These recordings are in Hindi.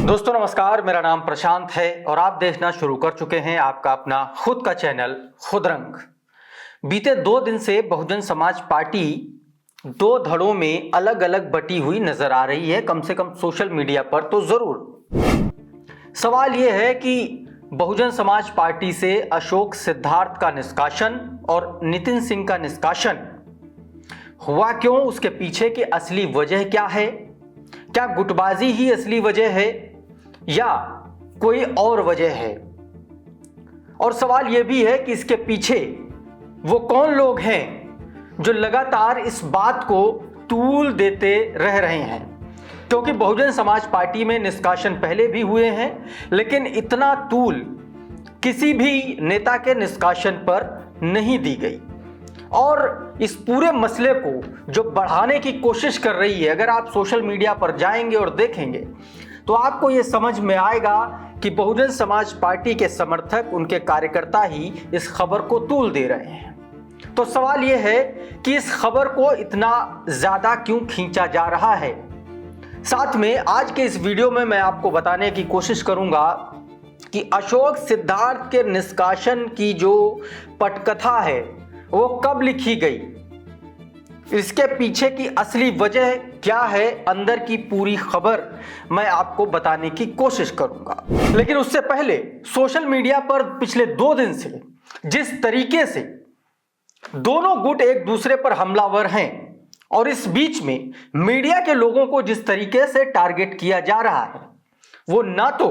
दोस्तों नमस्कार, मेरा नाम प्रशांत है और आप देखना शुरू कर चुके हैं आपका अपना खुद का चैनल खुदरंग। बीते 2 दिन से बहुजन समाज पार्टी 2 धड़ों में अलग अलग बटी हुई नजर आ रही है, कम से कम सोशल मीडिया पर तो जरूर। सवाल यह है कि बहुजन समाज पार्टी से अशोक सिद्धार्थ का निष्कासन और नितिन सिंह का निष्कासन हुआ क्यों, उसके पीछे की असली वजह क्या है? क्या गुटबाजी ही असली वजह है या कोई और वजह है? और सवाल यह भी है कि इसके पीछे वो कौन लोग हैं जो लगातार इस बात को तूल देते रह रहे हैं, क्योंकि बहुजन समाज पार्टी में निष्कासन पहले भी हुए हैं, लेकिन इतना तूल किसी भी नेता के निष्कासन पर नहीं दी गई। और इस पूरे मसले को जो बढ़ाने की कोशिश कर रही है, अगर आप सोशल मीडिया पर जाएंगे और देखेंगे तो आपको यह समझ में आएगा कि बहुजन समाज पार्टी के समर्थक, उनके कार्यकर्ता ही इस खबर को तूल दे रहे हैं। तो सवाल यह है कि इस खबर को इतना ज्यादा क्यों खींचा जा रहा है। साथ में आज के इस वीडियो में मैं आपको बताने की कोशिश करूंगा कि अशोक सिद्धार्थ के निष्कासन की जो पटकथा है वो कब लिखी गई, इसके पीछे की असली वजह क्या है, अंदर की पूरी खबर मैं आपको बताने की कोशिश करूंगा। लेकिन उससे पहले सोशल मीडिया पर पिछले 2 दिन से जिस तरीके से दोनों गुट एक दूसरे पर हमलावर हैं और इस बीच में मीडिया के लोगों को जिस तरीके से टारगेट किया जा रहा है, वो ना तो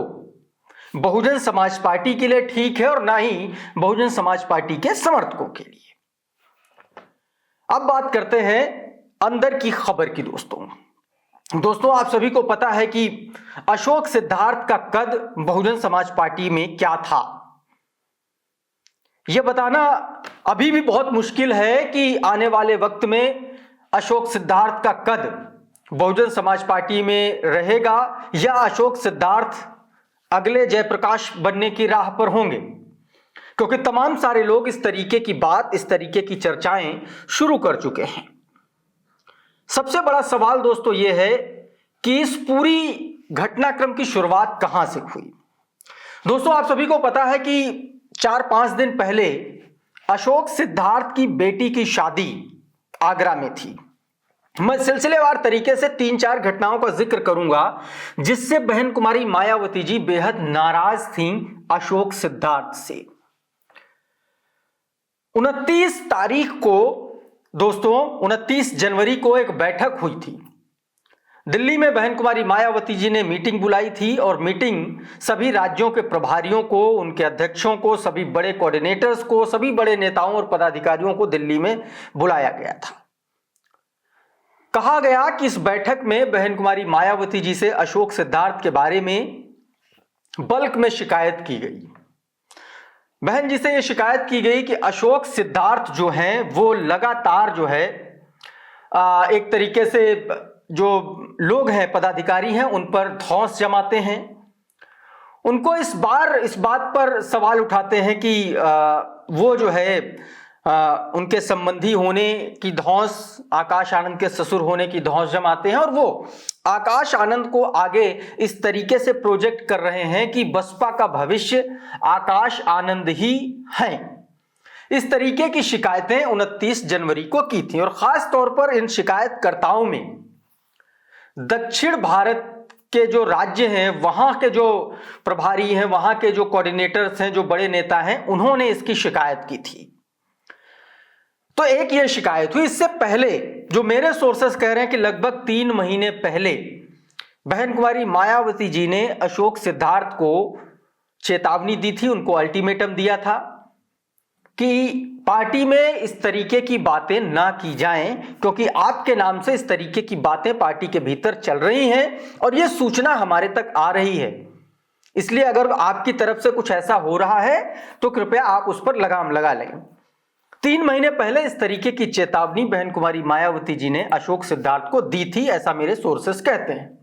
बहुजन समाज पार्टी के लिए ठीक है और ना ही बहुजन समाज पार्टी के समर्थकों के लिए। अब बात करते हैं अंदर की खबर की। दोस्तों आप सभी को पता है कि अशोक सिद्धार्थ का कद बहुजन समाज पार्टी में क्या था। यह बताना अभी भी बहुत मुश्किल है कि आने वाले वक्त में अशोक सिद्धार्थ का कद बहुजन समाज पार्टी में रहेगा या अशोक सिद्धार्थ अगले जयप्रकाश बनने की राह पर होंगे, क्योंकि तमाम सारे लोग इस तरीके की बात, इस तरीके की चर्चाएं शुरू कर चुके हैं। सबसे बड़ा सवाल दोस्तों यह है कि इस पूरी घटनाक्रम की शुरुआत कहां से हुई। दोस्तों आप सभी को पता है कि 4-5 दिन पहले अशोक सिद्धार्थ की बेटी की शादी आगरा में थी। मैं सिलसिलेवार तरीके से 3-4 घटनाओं का जिक्र करूंगा जिससे बहन कुमारी मायावती जी बेहद नाराज थीं अशोक सिद्धार्थ से। 29 तारीख को दोस्तों 29 जनवरी को एक बैठक हुई थी दिल्ली में। बहन कुमारी मायावती जी ने मीटिंग बुलाई थी और मीटिंग सभी राज्यों के प्रभारियों को, उनके अध्यक्षों को, सभी बड़े कोऑर्डिनेटर्स को, सभी बड़े नेताओं और पदाधिकारियों को दिल्ली में बुलाया गया था। कहा गया कि इस बैठक में बहन कुमारी मायावती जी से अशोक सिद्धार्थ के बारे में बल्क में शिकायत की गई। बहन जी से यह शिकायत की गई कि अशोक सिद्धार्थ जो हैं वो लगातार जो है एक तरीके से जो लोग हैं, पदाधिकारी हैं, उन पर धौंस जमाते हैं। उनको इस बात पर सवाल उठाते हैं कि वो जो है उनके संबंधी होने की धौंस, आकाश आनंद के ससुर होने की धौंस जमाते हैं और वो आकाश आनंद को आगे इस तरीके से प्रोजेक्ट कर रहे हैं कि बसपा का भविष्य आकाश आनंद ही हैं। इस तरीके की शिकायतें 29 जनवरी को की थी और खास तौर पर इन शिकायतकर्ताओं में दक्षिण भारत के जो राज्य हैं, वहां के जो प्रभारी हैं, वहां के जो कोऑर्डिनेटर्स हैं, जो बड़े नेता हैं, उन्होंने इसकी शिकायत की थी। तो एक यह शिकायत हुई। इससे पहले जो मेरे सोर्सेस कह रहे हैं कि लगभग 3 महीने पहले बहन कुमारी मायावती जी ने अशोक सिद्धार्थ को चेतावनी दी थी, उनको अल्टीमेटम दिया था कि पार्टी में इस तरीके की बातें ना की जाएं, क्योंकि आपके नाम से इस तरीके की बातें पार्टी के भीतर चल रही हैं और यह सूचना हमारे तक आ रही है। इसलिए अगर आपकी तरफ से कुछ ऐसा हो रहा है तो कृपया आप उस पर लगाम लगा लें। 3 महीने पहले इस तरीके की चेतावनी बहन कुमारी मायावती जी ने अशोक सिद्धार्थ को दी थी, ऐसा मेरे सोर्सेस कहते हैं।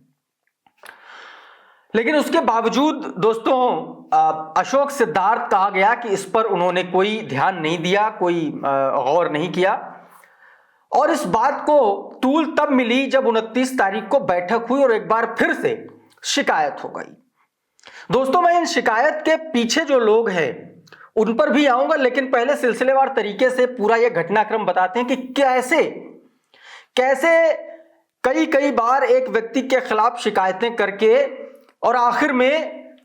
लेकिन उसके बावजूद दोस्तों अशोक सिद्धार्थ कहा गया कि इस पर उन्होंने कोई ध्यान नहीं दिया, कोई गौर नहीं किया। और इस बात को तूल तब मिली जब 29 तारीख को बैठक हुई और एक बार फिर से शिकायत हो गई। दोस्तों, मैं इन शिकायत के पीछे जो लोग हैं उन पर भी आऊंगा, लेकिन पहले सिलसिलेवार तरीके से पूरा यह घटनाक्रम बताते हैं कि कैसे कैसे कई कई बार एक व्यक्ति के खिलाफ शिकायतें करके और आखिर में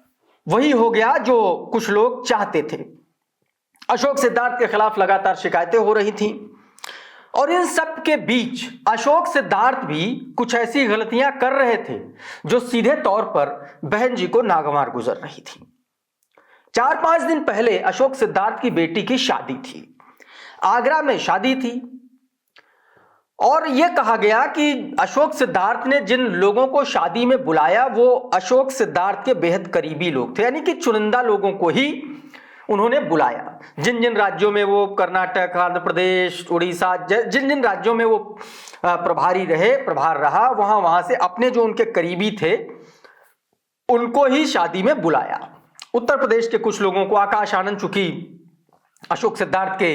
वही हो गया जो कुछ लोग चाहते थे। अशोक सिद्धार्थ के खिलाफ लगातार शिकायतें हो रही थीं और इन सब के बीच अशोक सिद्धार्थ भी कुछ ऐसी गलतियां कर रहे थे जो सीधे तौर पर बहन जी को नागवार गुजर रही थी। 4-5 दिन पहले अशोक सिद्धार्थ की बेटी की शादी थी, आगरा में शादी थी और यह कहा गया कि अशोक सिद्धार्थ ने जिन लोगों को शादी में बुलाया वो अशोक सिद्धार्थ के बेहद करीबी लोग थे, यानी कि चुनिंदा लोगों को ही उन्होंने बुलाया। जिन जिन राज्यों में वो कर्नाटक, आंध्र प्रदेश, उड़ीसा, जिन जिन राज्यों में वो प्रभार रहा, वहां से अपने जो उनके करीबी थे उनको ही शादी में बुलाया। उत्तर प्रदेश के कुछ लोगों को, आकाश आनंद चूंकि अशोक सिद्धार्थ के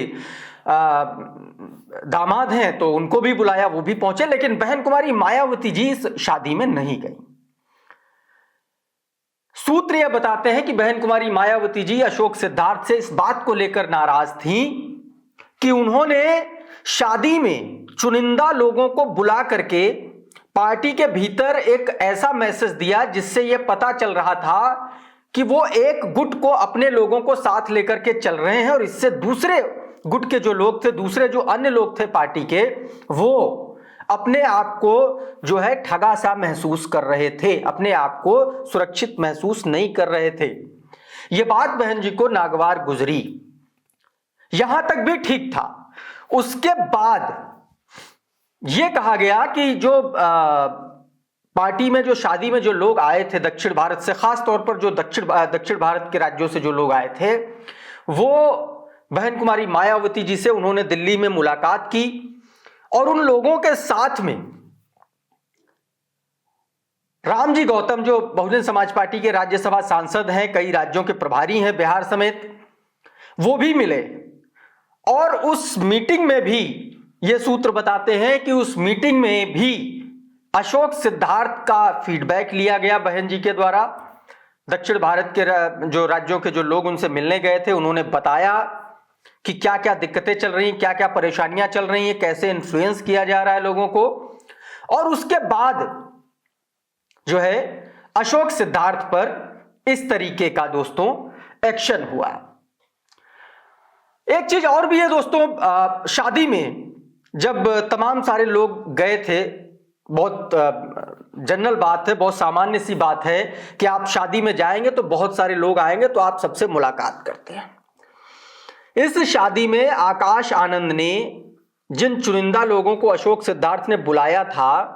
दामाद हैं तो उनको भी बुलाया, वो भी पहुंचे, लेकिन बहन कुमारी मायावती जी इस शादी में नहीं गई। सूत्र यह बताते हैं कि बहन कुमारी मायावती जी अशोक सिद्धार्थ से इस बात को लेकर नाराज थीं कि उन्होंने शादी में चुनिंदा लोगों को बुला करके पार्टी के भीतर एक ऐसा मैसेज दिया जिससे यह पता चल रहा था कि वो एक गुट को, अपने लोगों को साथ लेकर के चल रहे हैं और इससे दूसरे गुट के जो लोग थे, दूसरे जो अन्य लोग थे पार्टी के, वो अपने आप को जो है ठगा सा महसूस कर रहे थे, अपने आप को सुरक्षित महसूस नहीं कर रहे थे। यह बात बहन जी को नागवार गुजरी, यहां तक भी ठीक था। उसके बाद यह कहा गया कि जो पार्टी में, जो शादी में जो लोग आए थे दक्षिण भारत से, खास तौर पर जो दक्षिण भारत के राज्यों से जो लोग आए थे, वो बहन कुमारी मायावती जी से उन्होंने दिल्ली में मुलाकात की और उन लोगों के साथ में रामजी गौतम, जो बहुजन समाज पार्टी के राज्यसभा सांसद हैं, कई राज्यों के प्रभारी हैं बिहार समेत, वो भी मिले। और उस मीटिंग में भी ये सूत्र बताते हैं कि उस मीटिंग में भी अशोक सिद्धार्थ का फीडबैक लिया गया बहन जी के द्वारा। दक्षिण भारत के जो राज्यों के जो लोग उनसे मिलने गए थे उन्होंने बताया कि क्या क्या दिक्कतें चल रही हैं, क्या क्या परेशानियां चल रही हैं, कैसे इन्फ्लुएंस किया जा रहा है लोगों को। और उसके बाद जो है अशोक सिद्धार्थ पर इस तरीके का दोस्तों एक्शन हुआ। एक चीज और भी है दोस्तों, शादी में जब तमाम सारे लोग गए थे, बहुत जनरल बात है, बहुत सामान्य सी बात है कि आप शादी में जाएंगे तो बहुत सारे लोग आएंगे तो आप सबसे मुलाकात करते हैं। इस शादी में आकाश आनंद ने जिन चुनिंदा लोगों को अशोक सिद्धार्थ ने बुलाया था,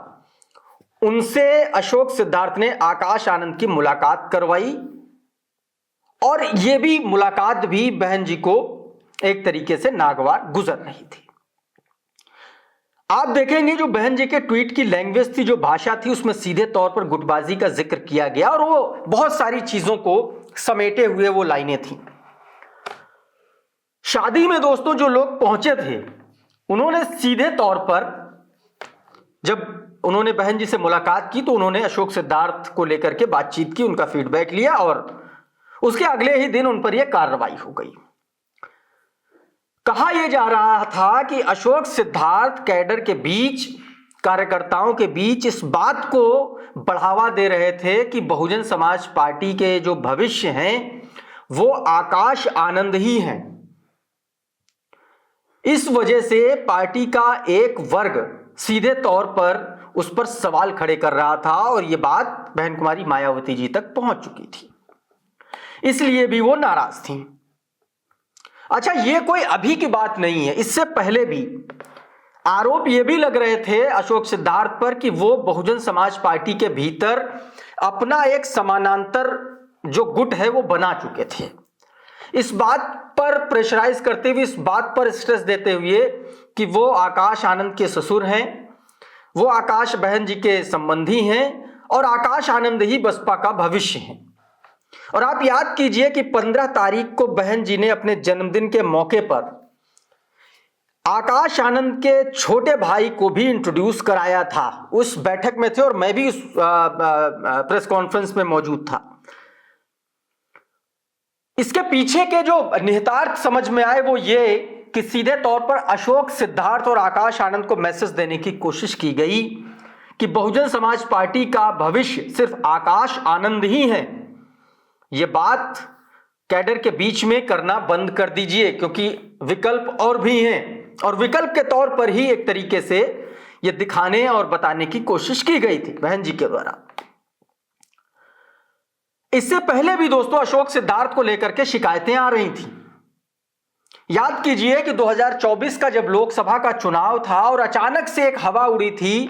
उनसे अशोक सिद्धार्थ ने आकाश आनंद की मुलाकात करवाई और यह भी मुलाकात भी बहन जी को एक तरीके से नागवार गुजर रही थी। आप देखेंगे जो बहन जी के ट्वीट की लैंग्वेज थी, जो भाषा थी, उसमें सीधे तौर पर गुटबाजी का जिक्र किया गया और वो बहुत सारी चीजों को समेटे हुए वो लाइनें थी। शादी में दोस्तों जो लोग पहुंचे थे उन्होंने सीधे तौर पर, जब उन्होंने बहन जी से मुलाकात की तो उन्होंने अशोक सिद्धार्थ को लेकर के बातचीत की, उनका फीडबैक लिया और उसके अगले ही दिन उन पर यह कार्रवाई हो गई। कहा यह जा रहा था कि अशोक सिद्धार्थ कैडर के बीच, कार्यकर्ताओं के बीच इस बात को बढ़ावा दे रहे थे कि बहुजन समाज पार्टी के जो भविष्य हैं वो आकाश आनंद ही हैं। इस वजह से पार्टी का एक वर्ग सीधे तौर पर उस पर सवाल खड़े कर रहा था और यह बात बहन कुमारी मायावती जी तक पहुंच चुकी थी, इसलिए भी वो नाराज थी। अच्छा, ये कोई अभी की बात नहीं है, इससे पहले भी आरोप ये भी लग रहे थे अशोक सिद्धार्थ पर कि वो बहुजन समाज पार्टी के भीतर अपना एक समानांतर जो गुट है वो बना चुके थे। इस बात पर प्रेशराइज करते हुए, इस बात पर स्ट्रेस देते हुए कि वो आकाश आनंद के ससुर हैं, वो आकाश बहन जी के संबंधी हैं और आकाश आनंद ही बसपा का भविष्य है। और आप याद कीजिए कि 15 तारीख को बहन जी ने अपने जन्मदिन के मौके पर आकाश आनंद के छोटे भाई को भी इंट्रोड्यूस कराया था। उस बैठक में थे और मैं भी उस प्रेस कॉन्फ्रेंस में मौजूद था। इसके पीछे के जो निहितार्थ समझ में आए वो ये कि सीधे तौर पर अशोक सिद्धार्थ और आकाश आनंद को मैसेज देने की कोशिश की गई कि बहुजन समाज पार्टी का भविष्य सिर्फ आकाश आनंद ही है। यह बात कैडर के बीच में करना बंद कर दीजिए, क्योंकि विकल्प और भी हैं और विकल्प के तौर पर ही एक तरीके से यह दिखाने और बताने की कोशिश की गई थी बहन जी के द्वारा। इससे पहले भी दोस्तों अशोक सिद्धार्थ को लेकर के शिकायतें आ रही थी। याद कीजिए कि 2024 का जब लोकसभा का चुनाव था और अचानक से एक हवा उड़ी थी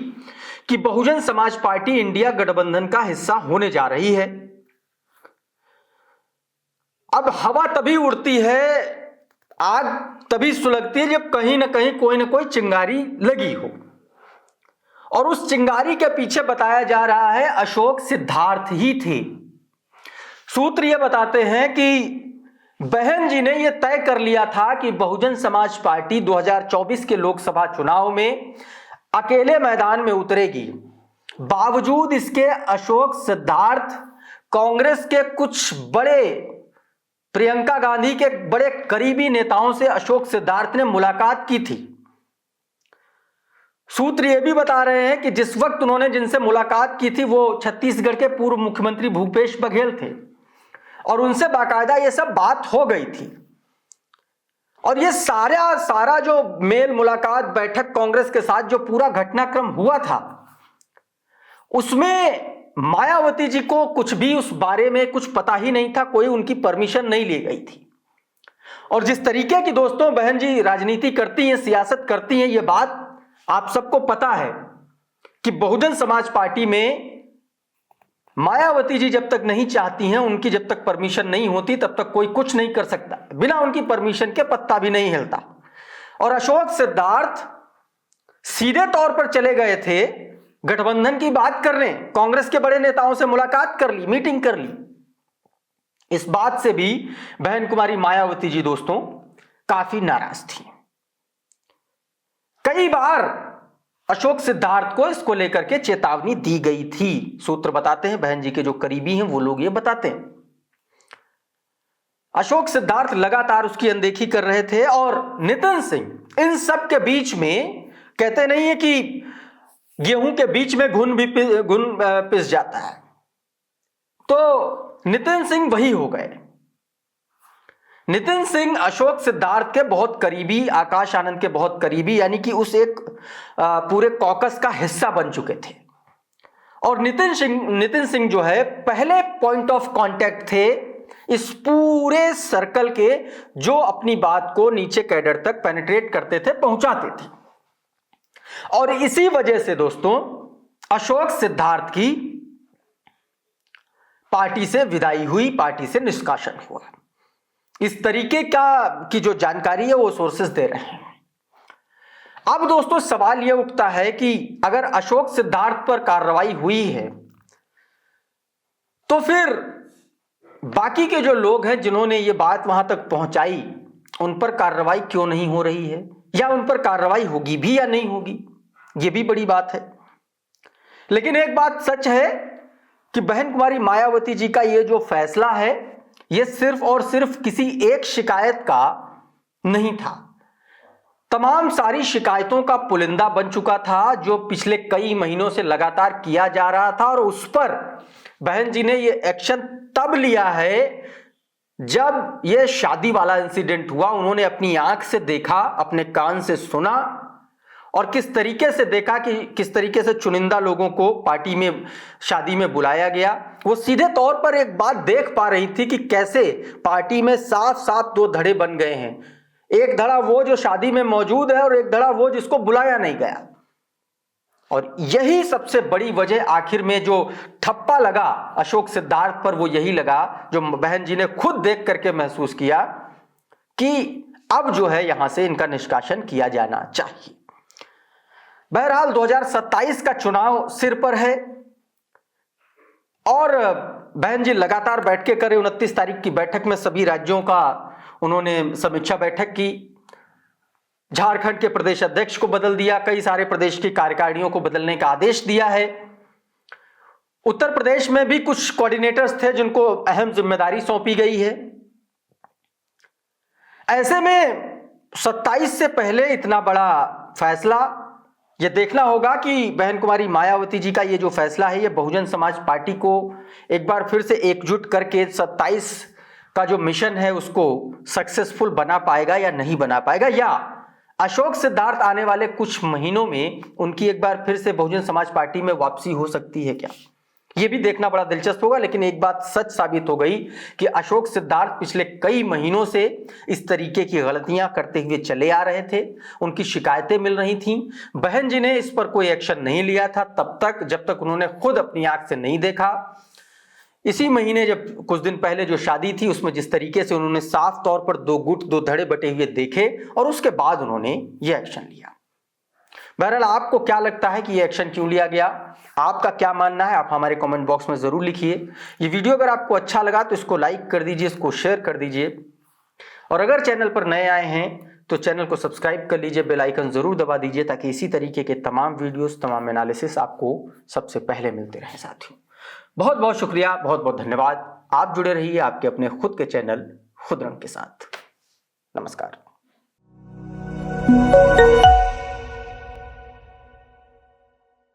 कि बहुजन समाज पार्टी इंडिया गठबंधन का हिस्सा होने जा रही है। अब हवा तभी उड़ती है, आग तभी सुलगती है जब कहीं ना कहीं कोई ना कोई चिंगारी लगी हो, और उस चिंगारी के पीछे बताया जा रहा है अशोक सिद्धार्थ ही थे। सूत्र यह बताते हैं कि बहन जी ने यह तय कर लिया था कि बहुजन समाज पार्टी 2024 के लोकसभा चुनाव में अकेले मैदान में उतरेगी। बावजूद इसके अशोक सिद्धार्थ कांग्रेस के कुछ बड़े, प्रियंका गांधी के बड़े करीबी नेताओं से अशोक सिद्धार्थ ने मुलाकात की थी। सूत्र यह भी बता रहे हैं कि जिस वक्त उन्होंने जिनसे मुलाकात की थी वो छत्तीसगढ़ के पूर्व मुख्यमंत्री भूपेश बघेल थे और उनसे बाकायदा ये सब बात हो गई थी। और ये सारा जो मेल मुलाकात बैठक कांग्रेस के साथ जो पूरा घटनाक्रम हुआ था, उसमें मायावती जी को कुछ भी उस बारे में कुछ पता ही नहीं था, कोई उनकी परमिशन नहीं ली गई थी। और जिस तरीके की दोस्तों बहन जी राजनीति करती हैं, सियासत करती हैं, ये बात आप सबको पता है कि बहुजन समाज पार्टी में मायावती जी जब तक नहीं चाहती हैं, उनकी जब तक परमिशन नहीं होती, तब तक कोई कुछ नहीं कर सकता। बिना उनकी परमिशन के पत्ता भी नहीं हिलता। और अशोक सिद्धार्थ सीधे तौर पर चले गए थे गठबंधन की बात करने, कांग्रेस के बड़े नेताओं से मुलाकात कर ली, मीटिंग कर ली। इस बात से भी बहन कुमारी मायावती जी दोस्तों काफी नाराज थी। कई बार अशोक सिद्धार्थ को इसको लेकर के चेतावनी दी गई थी। सूत्र बताते हैं, बहन जी के जो करीबी हैं वो लोग ये बताते हैं। अशोक सिद्धार्थ लगातार उसकी अनदेखी कर रहे थे और नितिन सिंह इन सब के बीच में, कहते नहीं है कि गेहूं के बीच में घुन पिस जाता है, तो नितिन सिंह वही हो गए। नितिन सिंह अशोक सिद्धार्थ के बहुत करीबी, आकाश आनंद के बहुत करीबी, यानी कि उस एक पूरे कॉकस का हिस्सा बन चुके थे। और नितिन सिंह जो है पहले पॉइंट ऑफ कांटेक्ट थे इस पूरे सर्कल के, जो अपनी बात को नीचे कैडर तक पेनिट्रेट करते थे, पहुंचाते थे। और इसी वजह से दोस्तों अशोक सिद्धार्थ की पार्टी से विदाई हुई, पार्टी से निष्कासन हुआ। इस तरीके की जो जानकारी है वो सोर्सेस दे रहे हैं। अब दोस्तों सवाल यह उठता है कि अगर अशोक सिद्धार्थ पर कार्रवाई हुई है तो फिर बाकी के जो लोग हैं जिन्होंने ये बात वहां तक पहुंचाई, उन पर कार्रवाई क्यों नहीं हो रही है, या उन पर कार्रवाई होगी भी या नहीं होगी, ये भी बड़ी बात है। लेकिन एक बात सच है कि बहन कुमारी मायावती जी का ये जो फैसला है ये सिर्फ और सिर्फ किसी एक शिकायत का नहीं था, तमाम सारी शिकायतों का पुलिंदा बन चुका था जो पिछले कई महीनों से लगातार किया जा रहा था। और उस पर बहन जी ने ये एक्शन तब लिया है जब ये शादी वाला इंसिडेंट हुआ। उन्होंने अपनी आंख से देखा, अपने कान से सुना, और किस तरीके से देखा कि किस तरीके से चुनिंदा लोगों को पार्टी में, शादी में बुलाया गया। वो सीधे तौर पर एक बात देख पा रही थी कि कैसे पार्टी में साफ साफ दो धड़े बन गए हैं। एक धड़ा वो जो शादी में मौजूद है और एक धड़ा वो जिसको बुलाया नहीं गया। और यही सबसे बड़ी वजह आखिर में जो ठप्पा लगा अशोक सिद्धार्थ पर, वो यही लगा जो बहन जी ने खुद देख करके महसूस किया कि अब जो है यहां से इनका निष्कासन किया जाना चाहिए। बहरहाल 2027 का चुनाव सिर पर है और बहन जी लगातार बैठकें करे। 29 तारीख की बैठक में सभी राज्यों का उन्होंने समीक्षा बैठक की। झारखंड के प्रदेश अध्यक्ष को बदल दिया, कई सारे प्रदेश की कार्यकारिणियों को बदलने का आदेश दिया है। उत्तर प्रदेश में भी कुछ कोऑर्डिनेटर्स थे जिनको अहम जिम्मेदारी सौंपी गई है। ऐसे में 27 से पहले इतना बड़ा फैसला, यह देखना होगा कि बहन कुमारी मायावती जी का ये जो फैसला है, ये बहुजन समाज पार्टी को एक बार फिर से एकजुट करके 27 का जो मिशन है उसको सक्सेसफुल बना पाएगा या नहीं बना पाएगा, या अशोक सिद्धार्थ आने वाले कुछ महीनों में उनकी एक बार फिर से बहुजन समाज पार्टी में वापसी हो सकती है क्या, यह भी देखना बड़ा दिलचस्प होगा। लेकिन एक बात सच साबित हो गई कि अशोक सिद्धार्थ पिछले कई महीनों से इस तरीके की गलतियां करते हुए चले आ रहे थे, उनकी शिकायतें मिल रही थीं। बहन जी ने इस पर कोई एक्शन नहीं लिया था तब तक जब तक उन्होंने खुद अपनी आंख से नहीं देखा। इसी महीने जब कुछ दिन पहले जो शादी थी उसमें जिस तरीके से उन्होंने साफ तौर पर दो गुट दो धड़े बटे हुए देखे और उसके बाद उन्होंने ये एक्शन लिया। बहरहाल आपको क्या लगता है कि ये एक्शन क्यों लिया गया, आपका क्या मानना है, आप हमारे कमेंट बॉक्स में जरूर लिखिए। ये वीडियो अगर आपको अच्छा लगा तो इसको लाइक कर दीजिए, इसको शेयर कर दीजिए, और अगर चैनल पर नए आए हैं तो चैनल को सब्सक्राइब कर लीजिए, बेल आइकन जरूर दबा दीजिए ताकि इसी तरीके के तमाम वीडियोस, तमाम एनालिसिस आपको सबसे पहले मिलते रहें। साथियों बहुत बहुत शुक्रिया, बहुत बहुत धन्यवाद। आप जुड़े रहिए आपके अपने खुद के चैनल खुद रंग के साथ। नमस्कार।